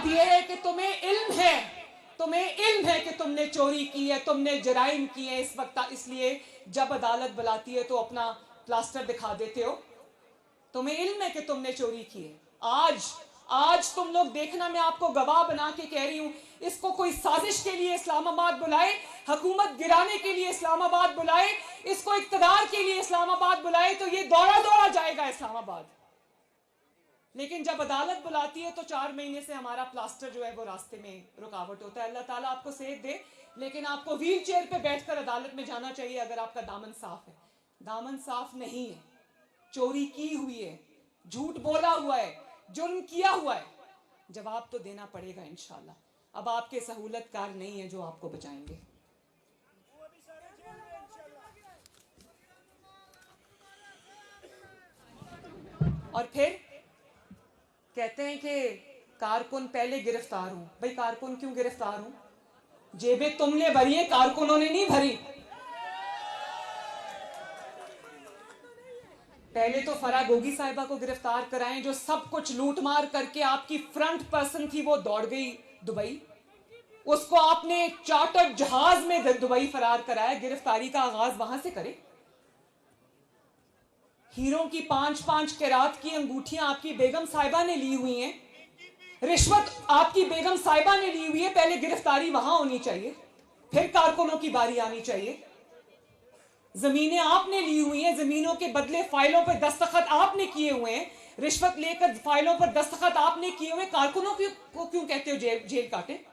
बात यह है कि तुम्हें इल्म है कि तुमने चोरी की है, तुमने जराइम किए हैं इस वक्त, इसलिए जब अदालत बुलाती है तो अपना प्लास्टर दिखा देते हो। तुम्हें इल्म है कि तुमने चोरी की है। आज तुम लोग देखना, मैं आपको गवाह बना के कह रही हूं, इसको कोई साजिश के लिए इस्लामाबाद बुलाए, हुकूमत गिराने के लिए इस्लामाबाद बुलाए, इसको इक़्तिदार के लिए इस्लामाबाद बुलाए, तो ये दौड़ा जाएगा इस्लामाबाद। लेकिन जब अदालत बुलाती है तो 4 महीने से हमारा प्लास्टर जो है वो रास्ते में रुकावट होता है। अल्लाह ताला आपको सेहत दे, लेकिन आपको व्हील चेयर पे बैठकर अदालत में जाना चाहिए अगर आपका दामन साफ है। दामन साफ नहीं है, चोरी की हुई है, झूठ बोला हुआ है, जुर्म किया हुआ है, जवाब तो देना पड़ेगा इंशाल्लाह। अब आपके सहूलतकार नहीं है जो आपको बचाएंगे। और फिर कहते हैं कि कारकुन पहले गिरफ्तार हूं। भाई कारकुन क्यों गिरफ्तार हूं? जेबें तुमने भरी है, कारकुनों ने नहीं भरी। पहले तो फराह गोगी साहिबा को गिरफ्तार कराएं, जो सब कुछ लूट मार करके आपकी फ्रंट पर्सन थी, वो दौड़ गई दुबई। उसको आपने चार्टर्ड जहाज में दुबई फरार कराया, गिरफ्तारी का आगाज वहां से करें। हीरों की 5-5 कैरात की अंगूठियां आपकी बेगम साहिबा ने ली हुई हैं, रिश्वत आपकी बेगम साहिबा ने ली हुई है, पहले गिरफ्तारी वहां होनी चाहिए, फिर कारकुनों की बारी आनी चाहिए। जमीनें आपने ली हुई हैं, जमीनों के बदले फाइलों पर दस्तखत आपने किए हुए हैं, रिश्वत लेकर फाइलों पर दस्तखत आपने किए हुए, कारकुनों को क्यों कहते हो जेल काटे?